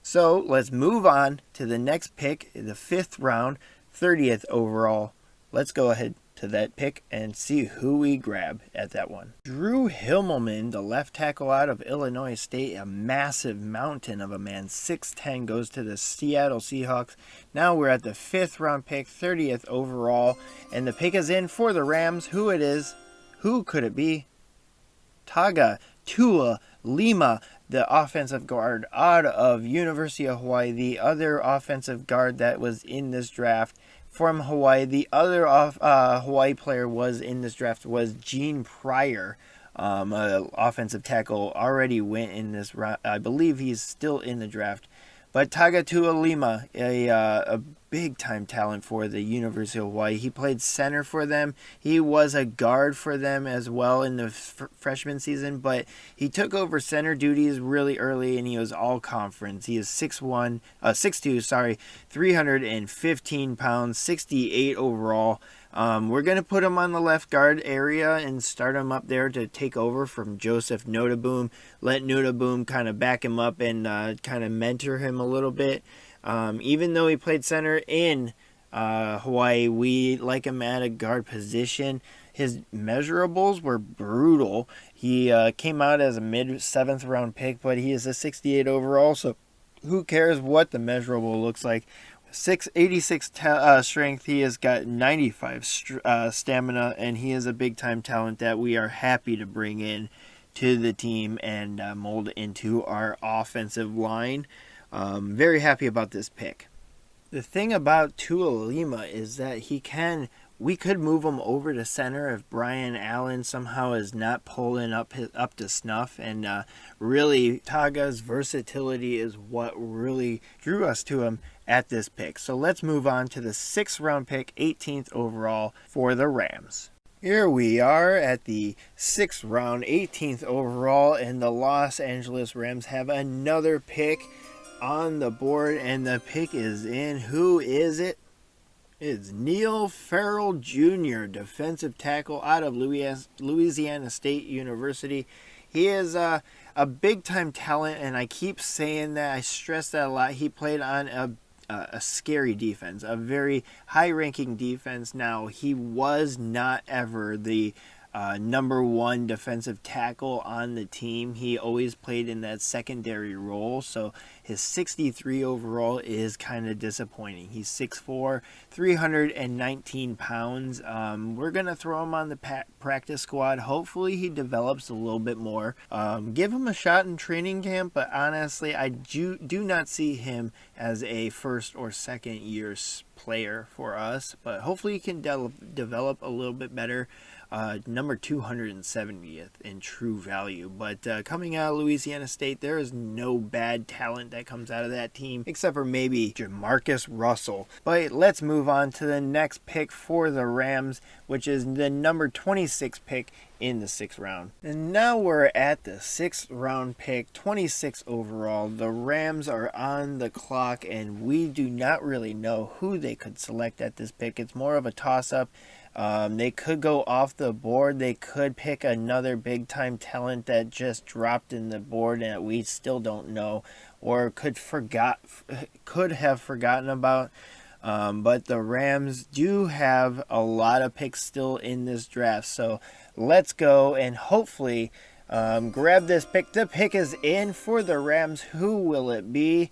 S1: So let's move on to the next pick, the 5th round, 30th overall. Let's go ahead to that pick and see who we grab at that one. Drew Himmelman, the left tackle out of Illinois State, a massive mountain of a man, 6'10", goes to the Seattle Seahawks. Now we're at the 5th round pick, 30th overall, and the pick is in for the Rams. Who it is? Who could it be? Taga Tua Lima, the offensive guard out of University of Hawaii, the other offensive guard that was in this draft from Hawaii. The other Hawaii player was in this draft was Gene Pryor, offensive tackle, already went in this round. I believe he's still in the draft. But Tagatua Lima, a big-time talent for the University of Hawaii. He played center for them. He was a guard for them as well in the freshman season, but he took over center duties really early, and he was all-conference. He is 6'2", 315 pounds, 68 overall. We're going to put him on the left guard area and start him up there to take over from Joseph Notaboom. Let Notaboom kind of back him up and kind of mentor him a little bit. Even though he played center in Hawaii, we like him at a guard position. His measurables were brutal. He came out as a mid-7th round pick, but he is a 68 overall, so who cares what the measurable looks like. 86 strength. He has got 95 stamina, and he is a big-time talent that we are happy to bring in to the team and mold into our offensive line. Very happy about this pick. The thing about Tua Lima is that he can We could move him over to center if Brian Allen somehow is not pulling up to snuff. And really, Taga's versatility is what really drew us to him at this pick. So let's move on to the 6th round pick, 18th overall for the Rams. Here we are at the 6th round, 18th overall, and the Los Angeles Rams have another pick on the board, and the pick is in. Who is it? It's Neil Farrell Jr., defensive tackle out of Louisiana State University. He is a big-time talent, and I keep saying that. I stress that a lot. He played on a scary defense, a very high-ranking defense. Now, he was not ever the number one defensive tackle on the team. He always played in that secondary role, so his 63 overall is kind of disappointing. He's 6'4", 319 pounds. We're going to throw him on the practice squad. Hopefully he develops a little bit more. Give him a shot in training camp, but honestly, I do not see him as a first or second year player for us, but hopefully he can develop a little bit better. Number 270th in true value. But coming out of Louisiana State, there is no bad talent that comes out of that team, except for maybe Jamarcus Russell. But let's move on to the next pick for the Rams, which is the number 26 pick in the 6th round. And now we're at the 6th round pick, 26 overall. The Rams are on the clock, and we do not really know who they could select at this pick. It's more of a toss-up. They could go off the board. They could pick another big-time talent that just dropped in the board and that we still don't know, or could have forgotten about. But the Rams do have a lot of picks still in this draft. So let's go and hopefully grab this pick. The pick is in for the Rams. Who will it be?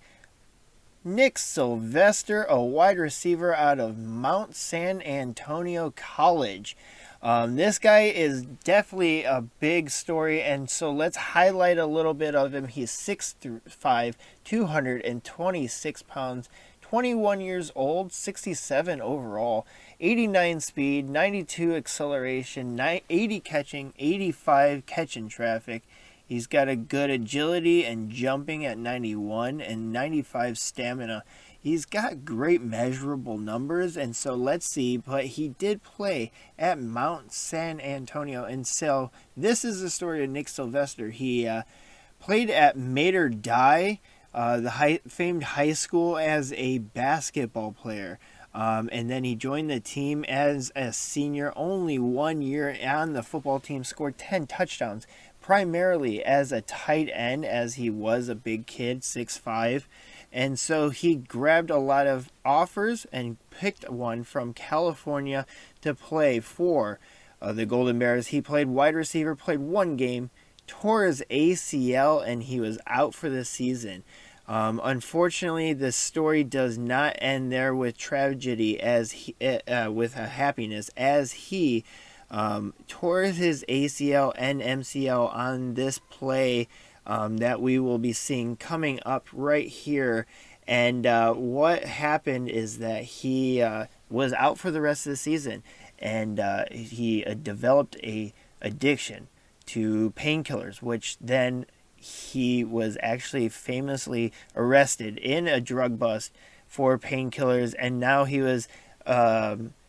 S1: Nick Sylvester, a wide receiver out of Mount San Antonio College. This guy is definitely a big story, and so let's highlight a little bit of him. He's 6'5", 226 pounds, 21 years old, 67 overall, 89 speed, 92 acceleration, 80 catching, 85 catching traffic. He's got a good agility and jumping at 91 and 95 stamina. He's got great measurable numbers, and so let's see. But he did play at Mount San Antonio, and so this is the story of Nick Sylvester. He played at Mater Dei, the famed high school, as a basketball player. And then he joined the team as a senior, only 1 year on the football team, scored 10 touchdowns, primarily as a tight end, as he was a big kid, 6'5". And so he grabbed a lot of offers and picked one from California to play for the Golden Bears. He played wide receiver, played one game, tore his ACL, and he was out for the season. Unfortunately, the story does not end there with tragedy, with a happiness, as he tore his ACL and MCL on this play that we will be seeing coming up right here. And what happened is that he was out for the rest of the season, and he developed a addiction to painkillers, which then he was actually famously arrested in a drug bust for painkillers, and now he was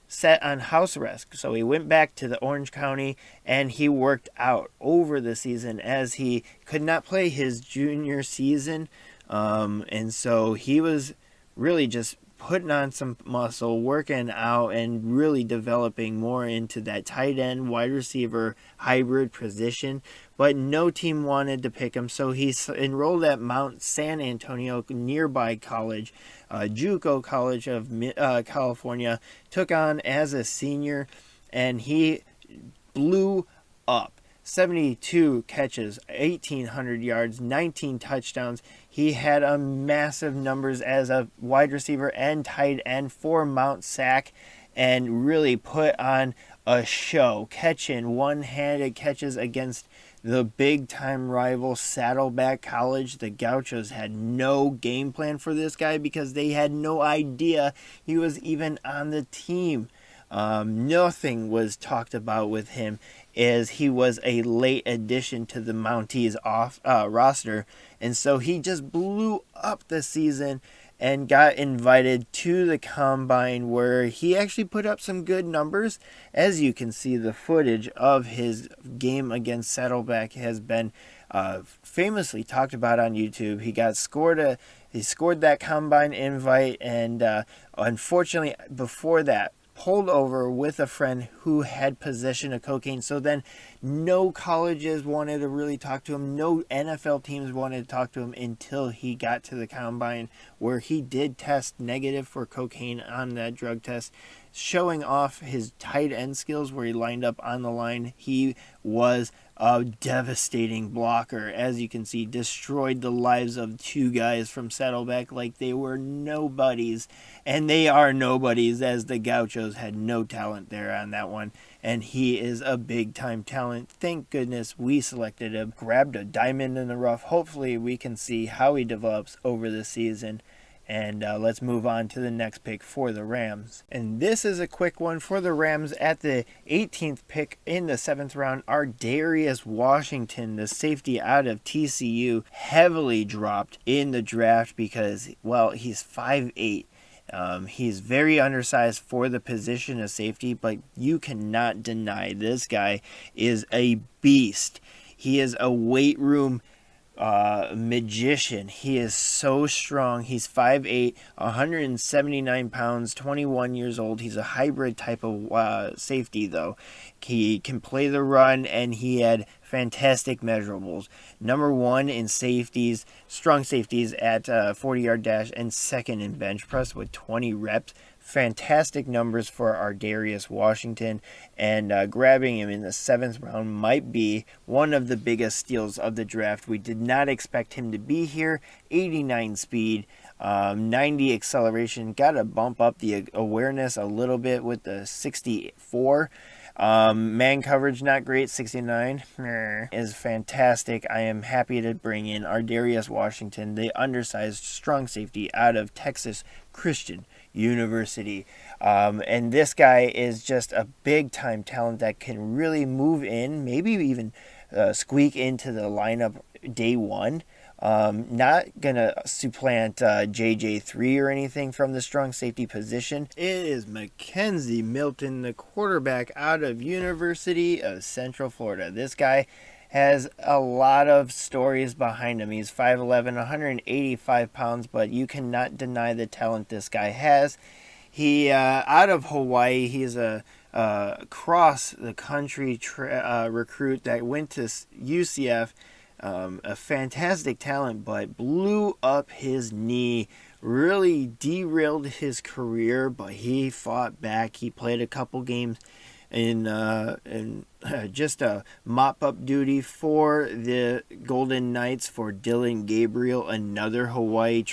S1: set on house arrest. So he went back to the Orange County, and he worked out over the season as he could not play his junior season. And so he was really just putting on some muscle, working out, and really developing more into that tight end, wide receiver, hybrid position. But no team wanted to pick him, so he's enrolled at Mount San Antonio, nearby college, JUCO College of California, took on as a senior, and he blew up. 72 catches, 1,800 yards, 19 touchdowns. He had a massive numbers as a wide receiver and tight end for Mount Sac, and really put on a show, catching one-handed catches against the big-time rival Saddleback College. The Gauchos had no game plan for this guy because they had no idea he was even on the team. Nothing was talked about with him, as he was a late addition to the Mounties roster, and so he just blew up the season and got invited to the combine, where he actually put up some good numbers. As you can see, the footage of his game against Saddleback has been famously talked about on YouTube. He scored that combine invite, and unfortunately, before that, pulled over with a friend who had possession of cocaine. So then no colleges wanted to really talk to him. No NFL teams wanted to talk to him until he got to the combine, where he did test negative for cocaine on that drug test, showing off his tight end skills where he lined up on the line. He was a devastating blocker. As you can see, destroyed the lives of two guys from Saddleback like they were nobodies. And they are nobodies, as the Gauchos had no talent there on that one. And he is a big-time talent. Thank goodness we selected him. Grabbed a diamond in the rough. Hopefully we can see how he develops over the season. And let's move on to the next pick for the Rams. And this is a quick one for the Rams. At the 18th pick in the 7th round, Darius Washington, the safety out of TCU, heavily dropped in the draft because, well, he's 5'8". He's very undersized for the position of safety, but you cannot deny this guy is a beast. He is a weight room magician. He is so strong. He's 5'8", 179 pounds, 21 years old. He's a hybrid type of safety, though. He can play the run, and he had fantastic measurables. Number 1 in safeties, strong safeties at 40-yard dash, and 2nd in bench press with 20 reps. Fantastic numbers for Darius Washington, and grabbing him in the 7th round might be one of the biggest steals of the draft. We did not expect him to be here. 89 speed, 90 acceleration. Got to bump up the awareness a little bit with the 64. Man coverage not great. 69 is fantastic. I am happy to bring in Darius Washington, the undersized strong safety out of Texas Christian University. And this guy is just a big time talent that can really move in, maybe even squeak into the lineup day one. Not gonna supplant JJ3 or anything from the strong safety position. It is Mackenzie Milton, the quarterback out of University of Central Florida. This guy has a lot of stories behind him. He's 5'11", 185 pounds, but you cannot deny the talent this guy has. He, out of Hawaii, he's a cross the country recruit that went to UCF. A fantastic talent, but blew up his knee, really derailed his career, but he fought back. He played a couple games in just a mop-up duty for the Golden Knights for Dylan Gabriel, another Hawaii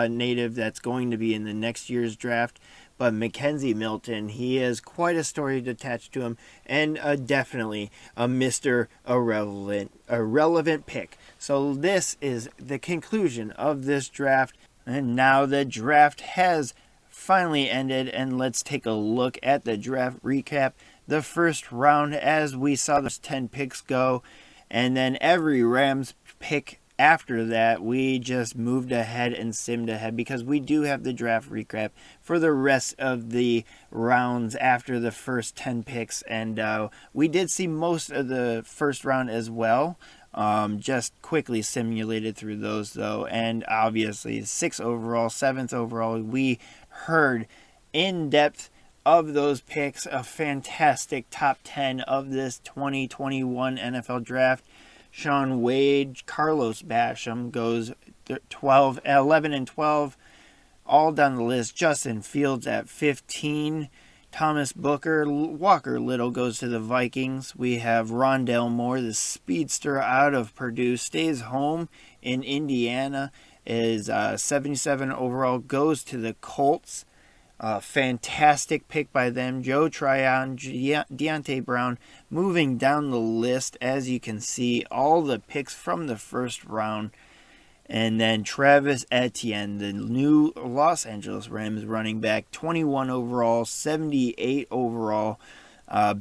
S1: native that's going to be in the next year's draft. But Mackenzie Milton, he has quite a story attached to him, and definitely a Mr. Irrelevant pick. So this is the conclusion of this draft, and now the draft has finally ended, and let's take a look at the draft recap. The first round, as we saw those 10 picks go, and then every Rams pick after that, we just moved ahead and simmed ahead because we do have the draft recap for the rest of the rounds after the first 10 picks. And we did see most of the first round as well. Just quickly simulated through those, though. And obviously, 6th overall, 7th overall, we heard in depth of those picks. A fantastic top 10 of this 2021 NFL draft. Sean Wade, Carlos Basham goes 11 and 12, all down the list. Justin Fields at 15. Thomas Booker, Walker Little goes to the Vikings. We have Rondale Moore, the speedster out of Purdue, stays home in Indiana. Is 77 overall, goes to the Colts. Fantastic pick by them. Joe Tryon, Deontay Brown, moving down the list. As you can see, all the picks from the first round. And then Travis Etienne, the new Los Angeles Rams running back, 21 overall, 78 overall.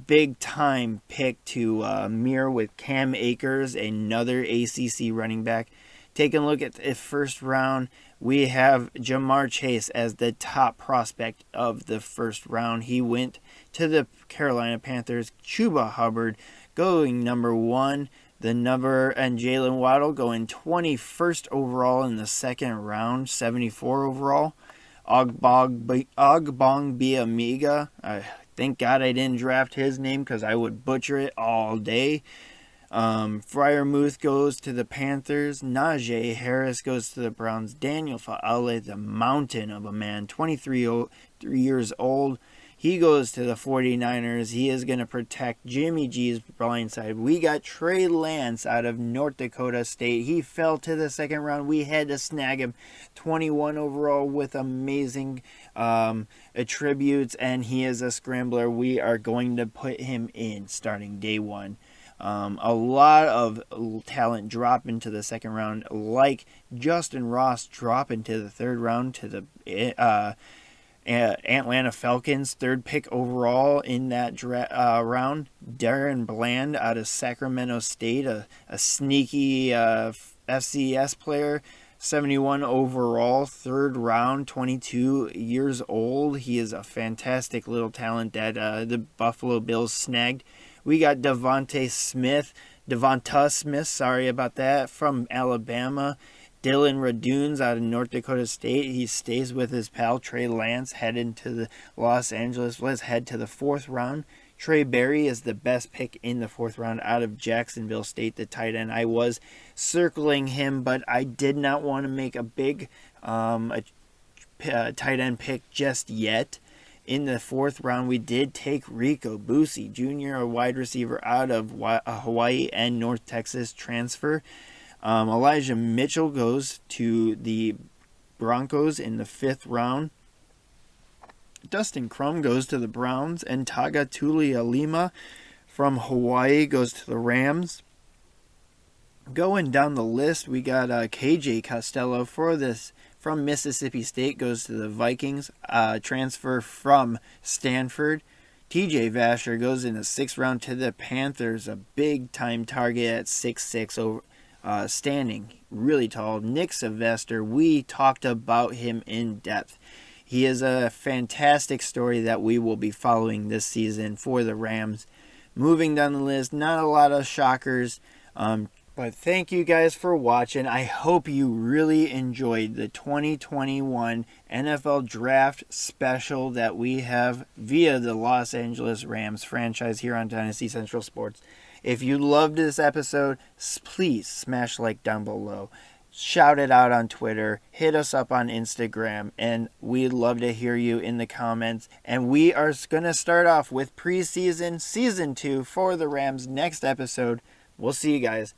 S1: Big time pick to mirror with Cam Akers, another ACC running back. Taking a look at the first round, we have Jamar Chase as the top prospect of the first round. He went to the Carolina Panthers. Chuba Hubbard going number 1. And Jalen Waddle going 21st overall in the second round, 74 overall. Ogbongbemiga, thank God I didn't draft his name because I would butcher it all day. Freiermuth goes to the Panthers. Najee Harris goes to the Browns. Daniel Faalele, the mountain of a man, 23 years old. He goes to the 49ers. He is going to protect Jimmy G's blind side. We got Trey Lance out of North Dakota State. He fell to the second round. We had to snag him. 21 overall with amazing attributes, and he is a scrambler. We are going to put him in starting day one. A lot of talent drop into the second round, like Justin Ross drop into the third round to the Atlanta Falcons, third pick overall in that round. Darren Bland out of Sacramento State, a sneaky FCS player, 71 overall, third round, 22 years old. He is a fantastic little talent that the Buffalo Bills snagged. We got Devonta Smith, sorry about that, from Alabama. Dylan Radunes out of North Dakota State. He stays with his pal Trey Lance, heading to the Los Angeles. Let's head to the fourth round. Trey Berry is the best pick in the fourth round out of Jacksonville State, the tight end. I was circling him, but I did not want to make a big tight end pick just yet. In the fourth round, we did take Rico Busi Jr., a wide receiver out of Hawaii and North Texas transfer. Elijah Mitchell goes to the Broncos in the fifth round. Dustin Crum goes to the Browns, and Taga Tulialima from Hawaii goes to the Rams. Going down the list, we got KJ Costello from Mississippi State goes to the Vikings. Transfer from Stanford. TJ Vasher goes in the sixth round to the Panthers, a big time target at 6'6", standing really tall. Nick Sylvester, we talked about him in depth. He is a fantastic story that we will be following this season for the Rams. Moving down the list, not a lot of shockers, but thank you guys for watching. I hope you really enjoyed the 2021 NFL Draft Special that we have via the Los Angeles Rams franchise here on Dynasty Central Sports. If you loved this episode, please smash like down below. Shout it out on Twitter. Hit us up on Instagram. And we'd love to hear you in the comments. And we are going to start off with preseason season 2 for the Rams next episode. We'll see you guys.